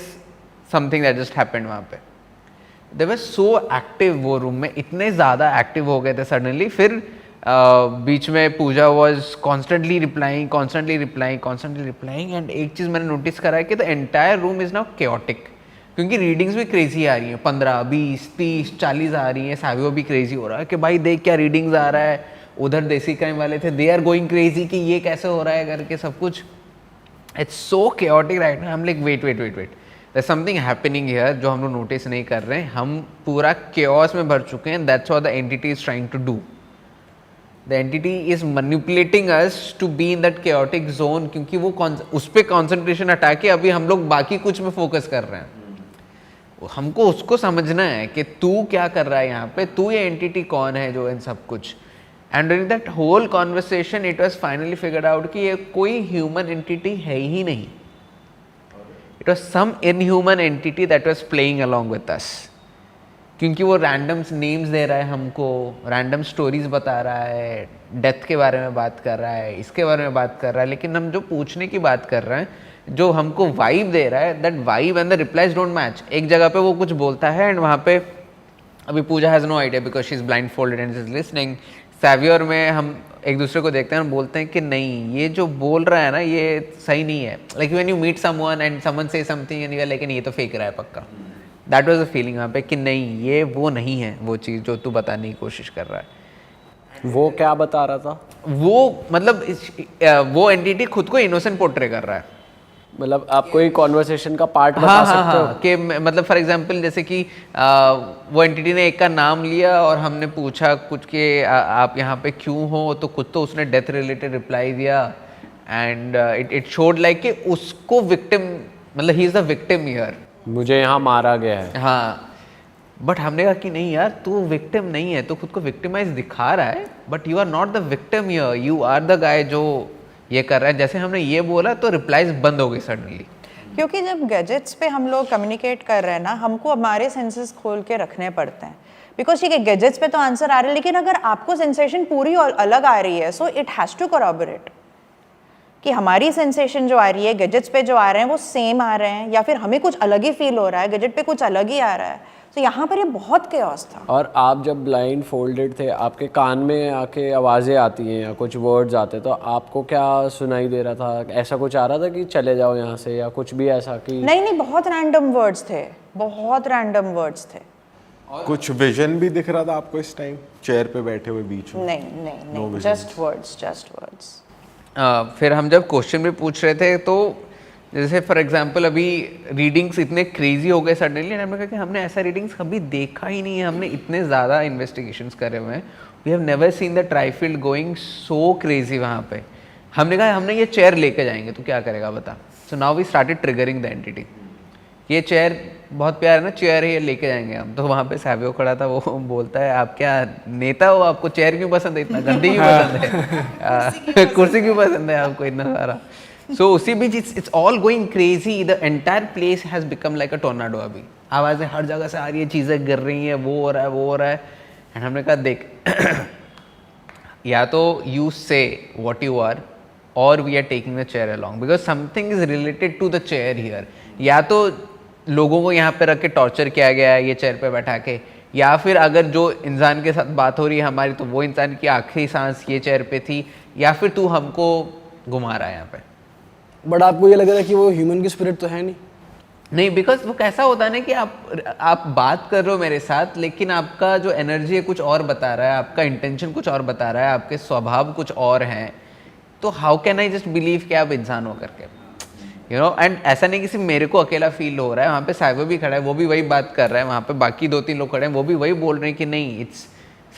something that just happened. वहाँ पे दे वर सो एक्टिव, वो रूम में इतने ज़्यादा एक्टिव हो गए थे सडनली। फिर बीच में पूजा वॉज कॉन्स्टेंटली रिप्लाइंग, एंड एक चीज़ मैंने नोटिस करा है कि the entire room is now chaotic, क्योंकि रीडिंग्स भी क्रेजी आ रही हैं, 15, 20, 30, 40 आ रही हैं। सावियो भी क्रेजी हो रहा है कि भाई देख क्या रीडिंग्स आ रहा है। उधर देसी क्राइम वाले थे, दे आर गोइंग क्रेजी कि ये कैसे हो रहा है करके सब कुछ। It's so chaotic right now. हम like wait there is something happening here जो हम लोग नोटिस नहीं कर रहे हैं। हम पूरा केओस में भर चुके हैं। That's what the entity is trying to do. The entity is manipulating us to be in that chaotic zone, क्योंकि वो उस पर कॉन्सेंट्रेशन हटा के अभी हम लोग बाकी कुछ में फोकस कर रहे हैं। हमको उसको समझना है कि तू क्या कर रहा है यहाँ पे, तू ये एंटिटी कौन है जो इन सब कुछ। And during that whole conversation it was finally figured out कि ये कोई ह्यूमन एंटिटी है ही नहीं। It was some inhuman entity that was playing along with us, क्योंकि वो रैंडम नेम्स दे रहा है हमको, रैंडम स्टोरीज बता रहा है, डेथ के बारे में बात कर रहा है, इसके बारे में बात कर रहा है, लेकिन हम जो पूछने की बात कर रहे हैं, जो हमको वाइब दे रहा है, that vibe and the replies don't match. एक जगह पे वो कुछ बोलता है एंड वहाँ पे अभी Puja has no idea because she is blindfolded and is listening. सैवियर में हम एक दूसरे को देखते हैं और बोलते हैं कि नहीं ये जो बोल रहा है ना ये सही नहीं है। Like when you meet someone and someone say something and you are लेकिन ये तो फेक रहा है पक्का। दैट वाज अ फीलिंग वहाँ पे कि नहीं ये वो नहीं है वो चीज़ जो तू बताने की कोशिश कर रहा है। वो क्या बता रहा था? वो मतलब वो एंटिटी खुद को इनोसेंट पोर्ट्रे कर रहा है। मतलब आप कोई कॉन्वर्सेशन का पार्ट बता सकते हो? कि मतलब फॉर एग्जांपल जैसे कि वो एंटिटी ने एक का नाम लिया और हमने पूछा कुछ कि आप यहाँ पे क्यों हो, तो खुद तो उसने डेथ रिलेटेड रिप्लाई दिया एंड इट शोड लाइक कि उसको विक्टिम मतलब he is the victim here, मुझे यहाँ मारा गया है। हाँ बट हमने कहा कि नहीं यार तू विक्टिम नहीं है, तो खुद को विक्टिमाइज दिखा रहा है but you are not the victim here, you are the guy जो ये कर रहा है। जैसे हमने ये बोला तो रिप्लाईज बंद हो गई सडनली। क्योंकि जब गैजेट्स पे हम लोग कम्युनिकेट कर रहे हैं ना, हमको हमारे सेंसेस खोल के रखने पड़ते हैं। बिकॉज ठीक है गैजेट्स पे तो आंसर आ रहा है, लेकिन अगर आपको सेंसेशन पूरी और अलग आ रही है सो इट हैज़ टू कोरॉबरेट कि हमारी सेंसेशन जो आ रही है गैजेट्स पे जो आ रहे हैं वो सेम आ रहे हैं या फिर हमें कुछ अलग ही फील हो रहा है, गैजेट पे कुछ अलग ही आ रहा है। तो यहाँ पर ये बहुत केओस था। और आप जब ब्लाइंड फोल्डेड थे आपके कान में आके आवाज़ें आती हैं या कुछ वर्ड्स आते, तो आपको क्या सुनाई दे रहा था? ऐसा कुछ आ रहा था कि चले जाओ यहाँ से या कुछ भी ऐसा कि? नहीं बहुत रैंडम वर्ड्स थे, बहुत रैंडम वर्ड्स थे। कुछ विजन भी दिख रहा था आपको इस टाइम चेयर पे बैठे हुए बीच में? नहीं जस्ट वर्ड्स। फिर हम जब क्वेश्चन भी पूछ रहे थे तो जैसे फॉर एग्जांपल अभी रीडिंग्स इतने क्रेजी हो गए सडनली, हमने कहा कि हमने ऐसा रीडिंग्स कभी देखा ही नहीं है, हमने इतने ज़्यादा इन्वेस्टिगेशंस करे हुए हैं, we have never seen the TriField going so crazy. वहाँ पे हमने कहा हमने ये चेयर लेके जाएंगे तो क्या करेगा बता। So now we started triggering the entity ये चेयर बहुत प्यारा है ना, चेयर है, ये लेके जाएंगे हम। तो वहाँ पे सैवियो खड़ा था, वो बोलता है आप क्या नेता हो, आपको चेयर क्यों पसंद है, इतना गंदी क्यों पसंद है, कुर्सी क्यों पसंद है आपको इतना सारा। सो उसी बीच it's all going crazy, the entire place has become like a tornado. अभी आवाज़ें हर जगह से आ रही है, चीज़ें गिर रही हैं, वो हो रहा है, वो हो रहा है। एंड हमने कहा देख या तो you say what you are और we are taking the chair along, because something is related to the chair here. या तो लोगों को यहाँ पे रख के टॉर्चर किया गया है ये चेयर पे बैठा के, या फिर अगर जो इंसान के साथ बात हो रही है हमारी, तो वो इंसान की आखिरी सांस ये चेयर पे थी, या फिर तू हमको घुमा रहा है यहाँ पे। बट आपको ये लग रहा है कि वो ह्यूमन की स्पिरिट तो है नहीं? बिकॉज वो कैसा होता है ना कि आप बात कर रहे हो मेरे साथ, लेकिन आपका जो एनर्जी है कुछ और बता रहा है, आपका इंटेंशन कुछ और बता रहा है, आपके स्वभाव कुछ और हैं। तो how can I just believe कि आप इंसान हो करके, यू नो। एंड ऐसा नहीं कि सिर्फ मेरे को अकेला फील हो रहा है, वहाँ पे सैवियो भी खड़ा है, वो भी वही बात कर रहा है, वहाँ पे बाकी 2-3 लोग खड़े हैं, वो भी वही बोल रहे हैं कि नहीं इट्स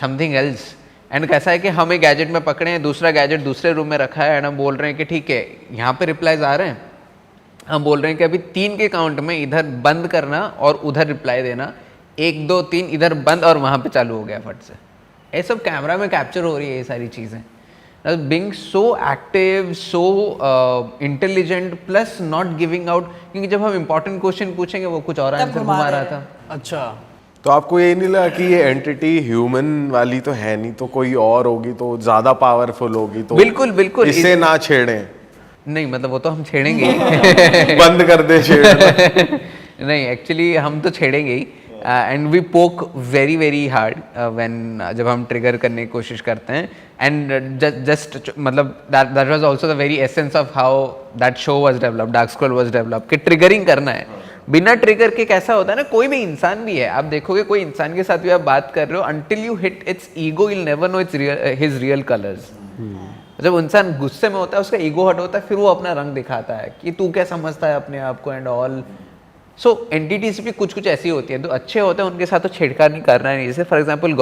समथिंग एल्स। एंड कैसा है कि हम एक गैजेट में पकड़े हैं, दूसरा गैजेट दूसरे रूम में रखा है, एंड हम बोल रहे हैं कि ठीक है यहाँ पे रिप्लाईज आ रहे हैं, हम बोल रहे हैं कि अभी 3 के काउंट में इधर बंद करना और उधर रिप्लाई देना, 1 2 3 इधर बंद और वहाँ पे चालू हो गया फट से। ये सब कैमरा में कैप्चर हो रही है ये सारी चीज़ें। Being so active, so intelligent, plus not giving out, क्योंकि जब हम इंपॉर्टेंट क्वेश्चन पूछेंगे वो कुछ और आंसर घुमा रहा था। अच्छा, तो आपको ये नहीं लगा कि ये एंटिटी ह्यूमन वाली तो है नहीं, तो कोई और होगी, तो ज्यादा पावरफुल होगी, तो बिल्कुल बिल्कुल इससे ना छेड़ें? नहीं मतलब वो तो हम छेड़ेंगे ही। बंद कर दे छेड़ना। नहीं एक्चुअली हम तो छेड़ेंगे ही। एंड वी पोक वेरी वेरी हार्ड व्हेन जब हम ट्रिगर करने की कोशिश करते हैं। एंड जस्ट मतलब that was also the very essence of how that show was developed, dark scroll was developed, कि ट्रिगरिंग करना है। बिना ट्रिगर के कैसा होता है ना, कोई भी इंसान भी है, आप देखोगे कोई इंसान के साथ भी आप बात कर रहे हो, until you hit it's ego you never know it's his real colours. जब इंसान गुस्से में होता है उसका ईगो हट होता है, फिर वो अपना रंग दिखाता है कि तू क्या समझता है अपने आप को एंड ऑल। सो एंटिटीज भी कुछ कुछ ऐसी होती है, तो अच्छे होते हैं उनके साथ तो छेड़छाड़ नहीं करना है। जैसे फॉर एग्जांपल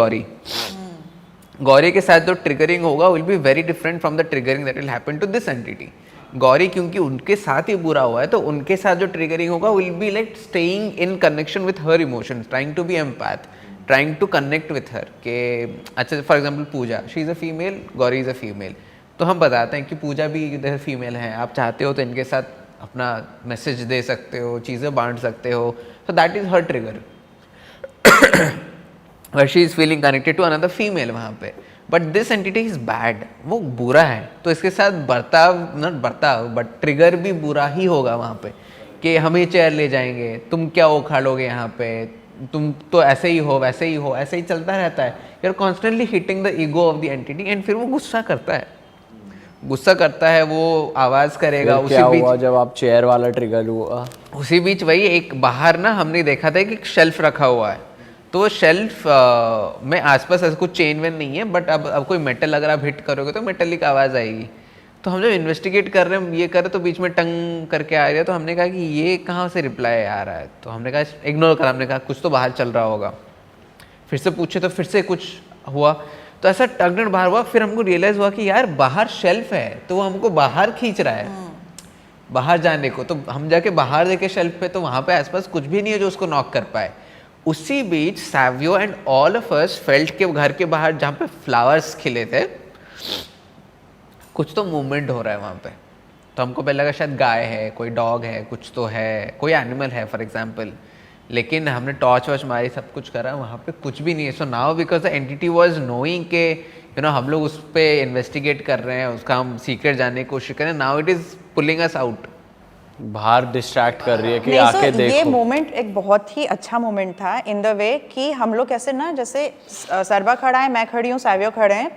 गौरी के साथ जो ट्रिगरिंग होगा will be very different from the triggering that will happen to this entity. Gauri क्योंकि उनके साथ ही बुरा हुआ है, तो उनके साथ जो ट्रिगरिंग होगा will be like staying in connection with her emotions, trying to be empath, trying to connect with her. के अच्छा for example Pooja, she is a female, Gauri is a female, तो हम बताते हैं कि पूजा भी इधर फीमेल है, आप चाहते हो तो इनके साथ अपना मैसेज दे सकते हो, चीज़ें बांट सकते हो। So that is her trigger, where she is feeling connected to another female वहाँ पे। But this entity is bad, वो बुरा है, तो इसके साथ बर्ताव, नॉट बर्ताव बट ट्रिगर भी बुरा ही होगा वहाँ पे, कि हमें चेयर ले जाएंगे, तुम क्या उखाड़ोगे यहाँ पे, तुम तो ऐसे ही हो, वैसे ही हो, ऐसे ही चलता रहता है। You are constantly hitting the ego of the entity, and फिर वो गुस्सा करता है, वो आवाज़ करेगा। क्या हुआ जब आप चेयर वाला ट्रिगर हुआ? उसी बीच वही एक बाहर ना हमने देखा था कि एक शेल्फ रखा हुआ है, तो वो शेल्फ में आसपास ऐसा कुछ चेन वेन नहीं है, बट अब कोई मेटल अगर आप हिट करोगे तो मेटलिक आवाज़ आएगी। तो हम जब इन्वेस्टिगेट कर रहे हैं, ये कर रहे, तो बीच में टंग करके आ रही है, तो हमने कहा कि ये कहाँ से रिप्लाई आ रहा है, तो हमने कहा इग्नोर करा, हमने कहा कुछ तो बाहर चल रहा होगा। फिर से पूछे तो फिर से कुछ हुआ, तो ऐसा टगनेट बाहर हुआ। फिर हमको रियलाइज़ हुआ कि यार बाहर शेल्फ है, तो वो हमको बाहर खींच रहा है बाहर जाने को। तो हम जाके बाहर देखे शेल्फ पे, तो वहाँ पे आसपास कुछ भी नहीं है जो उसको नॉक कर पाए। उसी बीच Savio and all of us felt के घर के बाहर जहाँ पे फ्लावर्स खिले थे, कुछ तो मूवमेंट हो रहा है वहाँ पे। तो हमको पहले लगा शायद गाय है, कोई डॉग है, कुछ तो है, कोई एनिमल है फॉर एग्जाम्पल। लेकिन हमने टॉर्च वॉर्च मारी, सब कुछ करा, वहाँ पे कुछ भी नहीं है। So now because the entity was knowing के यू नो हम लोग उस पर इन्वेस्टिगेट कर रहे हैं, उसका हम सीक्रेट जानने की कोशिश कर रहे हैं, now it is pulling us out, बाहर डिस्ट्रैक्ट कर रही है कि नहीं, आके so देखो। ये मोमेंट एक बहुत ही अच्छा मोमेंट था इन द वे कि हम लोग कैसे ना, जैसे सरवा खड़ा है, मैं खड़ी हूँ, सैवियो खड़े हैं,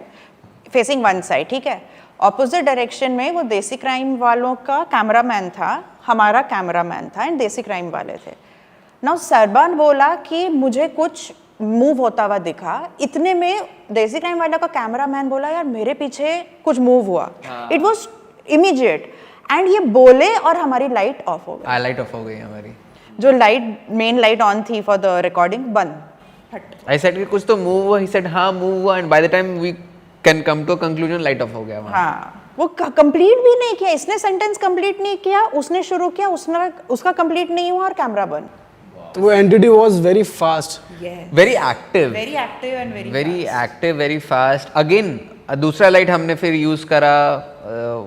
फेसिंग वन साइड, ठीक है। ऑपोजिट डायरेक्शन में वो देसी क्राइम वालों का कैमरामैन था, हमारा कैमरामैन था, एंड देसी क्राइम वाले थे। नाउ सरबान बोला कि मुझे कुछ मूव होता हुआ दिखा, इतने में देसी क्राइम वाला का कैमरामैन बोला यार मेरे पीछे कुछ मूव हुआ। इट वाज इमीडिएट, एंड ये बोले और हमारी लाइट ऑफ हो गई। लाइट ऑफ हो गई हमारी, जो लाइट मेन लाइट ऑन थी फॉर द रिकॉर्डिंग, बंद फट। आई सेड कि कुछ तो मूव हुआ, ही सेड हाँ मूव हुआ, and by the time we can come to conclusion light off हो गया वहाँ। हाँ वो कंप्लीट भी नहीं किया, इसने सेंटेंस कंप्लीट नहीं किया, उसने शुरू किया, उसका कंप्लीट नहीं हुआ और कैमरा बंद। तो वो entity was very fast, very active, very active and very active, very fast. Again दूसरा लाइट हमने फिर यूज करा,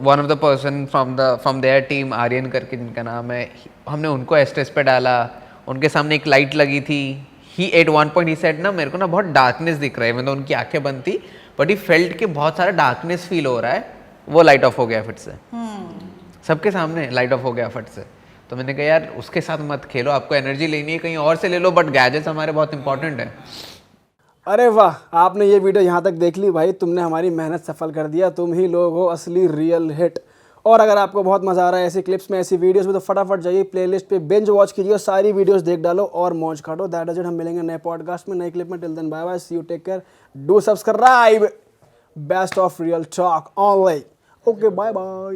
one of the person from their team, Aryan करके जिनका नाम है, हमने उनको एस्टेस पे डाला, उनके सामने एक लाइट लगी थी। He at one point he said ना मेरे को ना बहुत डार्कनेस दिख रहा है, मतलब उनकी आंखें बंद थी बट ही फेल्ट के बहुत सारा डार्कनेस फील हो रहा है, वो लाइट ऑफ हो गया फिर से, सबके सामने लाइट ऑफ हो गया फट से। तो मैंने कहा यार उसके साथ मत खेलो, आपको एनर्जी लेनी है कहीं और से ले लो, बट गैजेट्स हमारे बहुत इंपॉर्टेंट है। अरे वाह, आपने ये वीडियो यहाँ तक देख ली भाई, तुमने हमारी मेहनत सफल कर दिया, तुम ही लोग हो असली रियल हिट। और अगर आपको बहुत मज़ा आ रहा है ऐसी क्लिप्स में, ऐसी वीडियोस में, तो फटाफट जाइए प्लेलिस्ट पे बिंज वॉच कीजिए, सारी वीडियोस देख डालो और मौज काटो। दैट इज इट, हम मिलेंगे नए पॉडकास्ट में, नई क्लिप में। Till then bye bye, see you, take care, do subscribe, best of real talk online. Okay, bye bye.